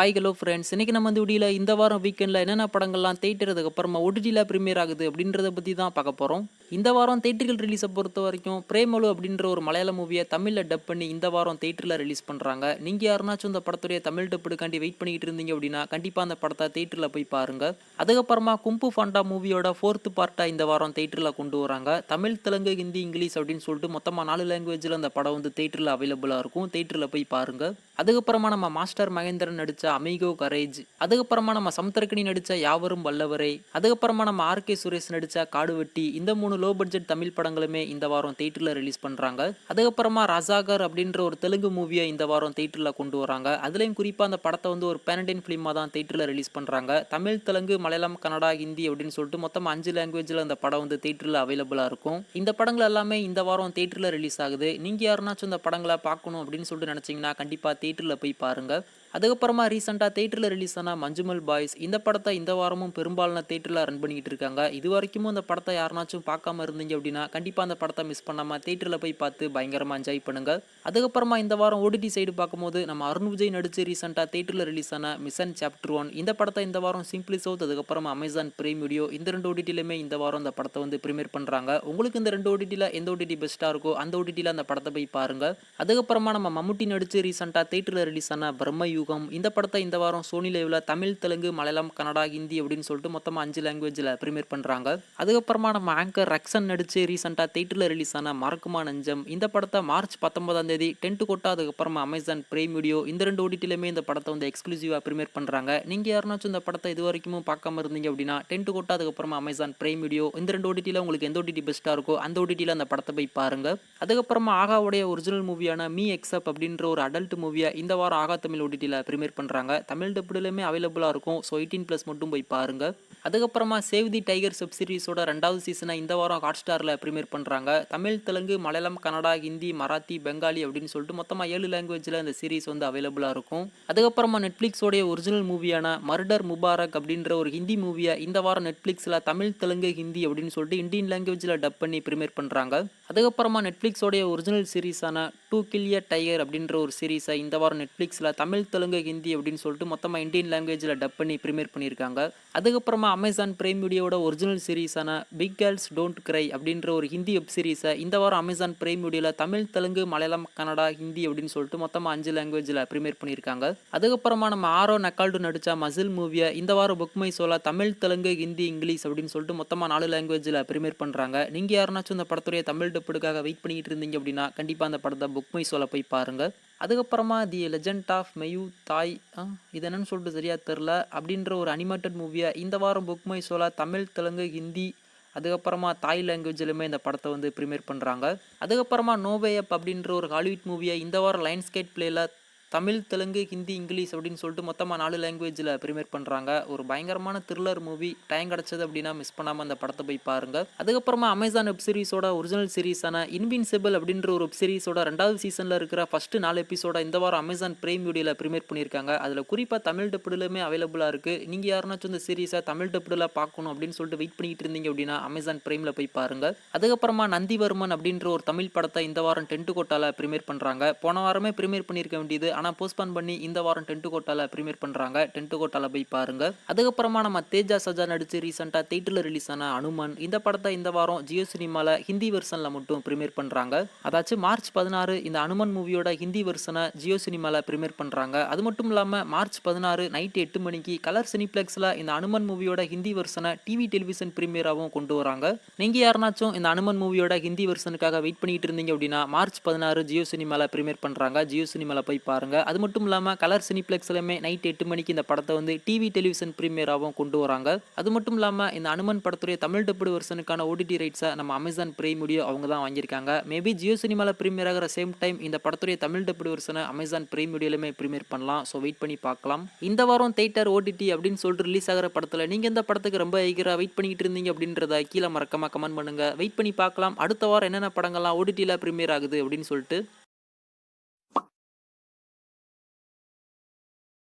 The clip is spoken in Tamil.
Hi hello friends. இன்னைக்கு நம்ம இந்த வீடியோல இந்த வாரம் வீக்கெண்டில் என்னென்ன படங்கள்லாம் தேட்டர் அதுக்கப்புறமா ஓடிடியில் ப்ரீமியர் ஆகுது அப்படின்றத பற்றி தான் பார்க்க போகிறோம். இந்த வாரம் தேட்டர்கள் ரிலீஸை பொறுத்த வரைக்கும் பிரேமலு அப்படின்ற ஒரு மலையாள மூவியை தமிழில் டப் பண்ணி இந்த வாரம் தேட்டரில் ரிலீஸ் பண்ணுறாங்க. நீங்கள் யாருனாச்சும் இந்த படத்துடைய தமிழ் டப்புடுக்காண்டி வெயிட் பண்ணிக்கிட்டு இருந்தீங்க அப்படின்னா கண்டிப்பாக அந்த படத்தை தேட்டரில் போய் பாருங்கள். அதுக்கப்புறமா கும்பு ஃபாண்டா மூவியோட 4th பார்ட்டாக இந்த வாரம் தேட்டரில் கொண்டு வராங்க. தமிழ், தெலுங்கு, ஹிந்தி, இங்கிலீஷ் அப்படின்னு சொல்லிட்டு மொத்தமாக 4 லாங்குவேஜில் அந்த படம் வந்து தேட்டரில் அவைலபிளாக இருக்கும். தேட்டரில் போய் பாருங்கள். அதுக்கப்புறமா நம்ம மாஸ்டர் மகேந்திரன் நடித்த அமிகோ கரேஜ், அதுக்கப்புறமா நம்ம சமுத்திரக்கனி நடித்த யாவரும் வல்லவரை, அதுக்கப்புறமா நம்ம ஆர்கே சுரேஷ் நடித்த காடுவெட்டி, இந்த 3 லோ பட்ஜெட் தமிழ் படங்களுமே இந்த வாரம் தேட்டரில் ரிலீஸ் பண்ணுறாங்க. அதுக்கப்புறமா ரசாகர் அப்படின்ற ஒரு தெலுங்கு மூவியை இந்த வாரம் தேட்டரில் கொண்டு வராங்க. அதுலேயும் குறிப்பாக அந்த படத்தை வந்து ஒரு பேனடின் ஃபிலிமாக தான் தேட்டரில் ரிலீஸ் பண்ணுறாங்க. தமிழ், தெலுங்கு, மலையாளம், கன்னடா, ஹிந்தி அப்படின்னு சொல்லிட்டு மொத்தம் 5 லாங்குவேஜில் அந்த படம் வந்து தேட்டரில் அவைலபிளாக இருக்கும். இந்த படங்கள் எல்லாமே இந்த வாரம் தேட்டரில் ரிலீஸ் ஆகுது. நீங்கள் யாருனாச்சும் இந்த படங்களை பார்க்கணும் அப்படின்னு சொல்லிட்டு நினச்சிங்கன்னா கண்டிப்பாக தேட்டரில் போய் பாருங்கள். அதுக்கப்புறமா ரீசெண்டாக தேட்டரில் ரிலீஸ் ஆன மஞ்சுமல் பாய்ஸ், இந்த படத்தை இந்த வாரமும் பெரும்பாலான தேட்டரில் ரன் பண்ணிக்கிட்டு இருக்காங்க. இது வரைக்கும் அந்த படத்தை யாருனாச்சும் பார்க்காம இருந்தீங்க அப்படின்னா கண்டிப்பாக அந்த படத்தை மிஸ் பண்ணாமல் தேட்டரில் போய் பார்த்து பயங்கரமாக என்ஜாய் பண்ணுங்கள். அதுக்கப்புறமா இந்த வாரம் ஓடிடி சைடு பார்க்கும்போது நம்ம அருண் விஜய் நடித்து ரீசெண்டாக தேட்டரில் ரிலீஸ் ஆன மிஷன் சாப்டர் 1, இந்த படத்தை இந்த வாரம் சிம்பிளி சவுத் அதுக்கப்புறமா அமேசான் பிரைம் வீடியோ, இந்த 2 ஓடிடிலையுமே இந்த வாரம் இந்த படத்தை வந்து ப்ரீமியர் பண்ணுறாங்க. உங்களுக்கு இந்த 2 ஓடிடியில் எந்த ஓடிடி பெஸ்ட்டாக இருக்கோ அந்த ஓடிடியில் அந்த படத்தை போய் பாருங்கள். அதுக்கப்புறமா நம்ம மம்முட்டி நடித்து ரீசெண்டாக தேட்டரில் ரிலீஸ் ஆன பிரம்ம யுகம், இந்த படத்தை இந்த வாரம் சோனி லைவ்ல தமிழ், தெலுங்கு, மலையாளம், கன்னடா, ஹிந்தி அப்படின்னு சொல்லிட்டு மொத்தமாக 5 லாங்குவேஜில் ப்ரீமியர் பண்ணுறாங்க. அதுக்கப்புறமா நம்ம ஆங்கர் ரக்ஷன் நடித்து ரீசெண்டாக தேட்டரில் ரிலீஸ் ஆன மறக்குமா நெஞ்சம், இந்த படத்தை மார்ச் 19ஆம் தேதி 10 கோட்டா அதுக்கப்புறமா அமேசான் பிரைம் வீடியோ, இந்த 2 ஓடிடிலையுமே இந்த படத்தை வந்து எக்ஸ்க்ளூசிவாக ப்ரீமியர் பண்ணுறாங்க. நீங்கள் யாருனாச்சும் இந்த படத்தை இது வரைக்கும் பார்க்காம இருந்தீங்க அப்படின்னா 10 கோட்டா அதுக்கப்புறமா அமேசான் பிரைம் வீடியோ, இந்த 2 ஓடிடியில் உங்களுக்கு எந்த ஓடிடி பெஸ்ட்டாக இருக்கோ அந்த ஓடிடியில் அந்த படத்தை போய் பாருங்கள். அதுக்கப்புறமா ஆகாவுடைய ஒரிஜினல் மூவியான மீ எக்ஸப் அப்படின்ற ஒரு அடல்ட் மூவியை இந்த வாரம் ஆகா தமிழ் ஓடிடியில் ப்ரீமியர் பண்ணுறாங்க. தமிழ் டப்புலையுமே அவைலபிளாக இருக்கும். ஸோ 18+ மட்டும் போய் பாருங்கள். அதுக்கப்புறமா சேவ் தி டைகர் வெப் சீரிஸோட 2வது சீசனை இந்த வாரம் ஹாட் ஸ்டாரில் ப்ரீமியர் பண்ணுறாங்க. தமிழ், தெலுங்கு, மலையாளம், கன்னடா, ஹிந்தி, மராத்தி, பெங்காலி அப்படின்னு சொல்லிட்டு மொத்தமாக 7 லாங்குவேஜில் இந்த சீரிஸ் வந்து அவைலபிளாக இருக்கும். அதுக்கப்புறமா நெட்ஃப்ளிக்ஸோடைய ஒரிஜினல் மூவியான மர்டர் முபாரக் அப்படின்ற ஒரு ஹிந்தி மூவியை இந்த வாரம் நெட்ஃப்ளிக்ஸில் தமிழ், தெலுங்கு, ஹிந்தி அப்படின்னு சொல்லிட்டு இந்தியன் லாங்குவேஜில் டப் பண்ணி ப்ரீமியர் பண்ணுறாங்க. அதுக்கப்புறமா நெட்ஃப்ளிக்ஸோடைய ஒரிஜினல் சீரிஸான டூ கில் எ டைகர் அப்படின்ற ஒரு சீரிஸை இந்த வாரம் நெட்ஃப்ளிக்ஸில் தமிழ், தெலுங்கு, ஹிந்தி அப்படின்னு சொல்லிட்டு மொத்தமாக இந்தியன் லாங்குவேஜில் டப் பண்ணி ப்ரீமியர் பண்ணியிருக்காங்க. அதுக்கப்புறமா அமேசான் பிரைம் வீடியோட ஒரிஜினல் சீரிஸான பிக் கேர்ள்ஸ் டோன்ட் கிரை அப்படின்ற ஒரு ஹிந்தி வெப் சீரிஸை இந்த வாரம் அமேசான் பிரைம் வீடியோவில் தமிழ், தெலுங்கு, மலையாளம், கன்னடா, ஹிந்தி அப்படின்னு சொல்லிட்டு மொத்தமாக 5 லாங்குவேஜில் ப்ரீமியர் பண்ணியிருக்காங்க. அதுக்கப்புறமா நம்ம ஆரோ நக்கால்டு நடித்த மசில் மூவியை இந்த வாரம் புக் மை ஷோவில் தமிழ், தெலுங்கு, ஹிந்தி, இங்கிலீஷ் அப்படின்னு சொல்லிட்டு மொத்தமாக 4 லாங்குவேஜில் ப்ரீமியர் பண்ணுறாங்க. நீங்கள் யாருனாச்சும் இந்த படத்துடைய தமிழ் டப்புடுக்காக வெயிட் பண்ணிக்கிட்டு இருந்தீங்க அப்படின்னா கண்டிப்பாக அந்த படத்தை புக் மை ஷோவில் போய் பாருங்கள். அதுக்கப்புறமா தி லெஜெண்ட் ஆஃப் மெயூ தாய், இது என்னன்னு சொல்லிட்டு சரியாக தெரில, அப்படின்ற ஒரு அனிமேட்டட் மூவியை இந்த வாரம் புக் மை ஷோவில் தமிழ், தெலுங்கு, ஹிந்தி அதுக்கப்புறமா தாய் லாங்குவேஜிலுமே இந்த படத்தை வந்து ப்ரீமியர் பண்ணுறாங்க. அதுக்கப்புறமா நோவே அப் அப்படின்ற ஒரு ஹாலிவுட் மூவியை இந்த வாரம் லைன்ஸ்கேட் பிளேயில் தமிழ், தெலுங்கு, ஹிந்தி, இங்கிலீஷ் அப்படின்னு சொல்லிட்டு மொத்தமாக 4 லாங்குவேஜில் ப்ரீமியர் பண்ணுறாங்க. ஒரு பயங்கரமான த்ரில்லர் மூவி. டைம் கிடச்சது அப்படின்னா மிஸ் பண்ணாமல் அந்த படத்தை போய் பாருங்கள். அதுக்கப்புறமா அமேசான் வெப் சீரிஸோட ஒரிஜினல் சீரிஸான இன்வின்சிபிள் அப்படின்ற ஒரு வெப் சீரிஸோட 2வது சீசனில் இருக்கிற ஃபர்ஸ்ட் 4 எபிசோட இந்த வாரம் அமேசான் பிரைம் வீடியோவில் ப்ரீமியர் பண்ணியிருக்காங்க. அதில் குறிப்பாக தமிழ் டப்புடுலுமே அவைலபிளாக இருக்குது. நீங்கள் யாருனாச்சும் இந்த சீரிஸை தமிழ் டப்புடில் பார்க்கணும் அப்படின்னு சொல்லிட்டு வெயிட் பண்ணிட்டு இருந்தீங்க அப்படின்னா அமேசான் பிரைமில் போய் பாருங்கள். அதுக்கப்புறமா நந்திவர்மன் அப்படின்ற ஒரு தமிழ் படத்தை இந்த வாரம் 10 கோட்டாவில் ப்ரீமியர் பண்ணுறாங்க. போன வாரமே ப்ரீமியர் பண்ணியிருக்க வேண்டியது, ஆனால் போஸ்ட்பான் பண்ணி இந்த வாரம் 10 கோட்டாவில் ப்ரீமியர் பண்ணுறாங்க. 10 கோட்டாவில் போய் பாருங்க. அதுக்கப்புறமா நம்ம தேஜா சஜா நடிச்சு ரீசெண்டாக தேட்டரில் ரிலீஸ் ஆன அனுமன், இந்த படத்தை இந்த வாரம் ஜியோ சினிமாவில் ஹிந்தி வெர்ஷனில் மட்டும் ப்ரீமியர் பண்ணுறாங்க. அதாச்சும் மார்ச் 16 இந்த அனுமன் மூவியோட ஹிந்தி வெர்ஷனை ஜியோ சினிமாவில் ப்ரீமியர் பண்ணுறாங்க. அது மட்டும் இல்லாமல் மார்ச் 16 நைட் 8 மணிக்கு கலர் சினிப்ளெக்ஸில் இந்த அனுமன் மூவியோட ஹிந்தி வெர்ஷனை டிவி டெலிவிஷன் ப்ரீமியராகவும் கொண்டு வராங்க. நீங்கள் யாருனாச்சும் இந்த அனுமன் மூவியோட ஹிந்தி வெர்ஷனுக்காக வெயிட் பண்ணிட்டு இருந்தீங்க அப்படின்னா மார்ச் 16 ஜியோ சினிமாவில் ப்ரீமியர் பண்ணுறாங்க. ஜியோ சினிமாவில் போய் பாருங்க. அது மட்டும் இல்லாமல் கலர் சினிப்ளெக்ஸ்லையுமே நைட் 8 மணிக்கு இந்த படத்தை வந்து டிவி டெலிவிஷன் ப்ரீமியராகவும் கொண்டு வராங்க. அது மட்டும் இல்லாமல் இந்த அனுமன் படத்துடைய தமிழ் டப்புடு வெர்ஷனுக்கான ஓடிடி ரைட்ஸை நம்ம அமேசான் பிரைம் வீடியோ அவங்க தான் வாங்கியிருக்காங்க. மேபி ஜியோ சினிமாவில் ப்ரீமியர் ஆகிற சேம் டைம் இந்த படத்துடைய தமிழ் டப்புடு வெர்ஷனை அமேசான் பிரைம் வீடியோலையுமே ப்ரீமியர் பண்ணலாம். ஸோ வெயிட் பண்ணி பார்க்கலாம். இந்த வாரம் தேட்டர் ஓடிடி அப்படின்னு சொல்லிட்டு ரிலீஸ் ஆகிற படத்தில் நீங்கள் எந்த படத்துக்கு ரொம்ப ஈகராக வெயிட் பண்ணிக்கிட்டு இருந்தீங்க அப்படின்றத கீழே மறக்காம கமெண்ட் பண்ணுங்க. வெயிட் பண்ணி பார்க்கலாம் அடுத்த வாரம் என்னென்ன படங்கள்லாம் ஓடிடியில் ப்ரீமியர் ஆகுது அப்படின்னு சொல்லிட்டு.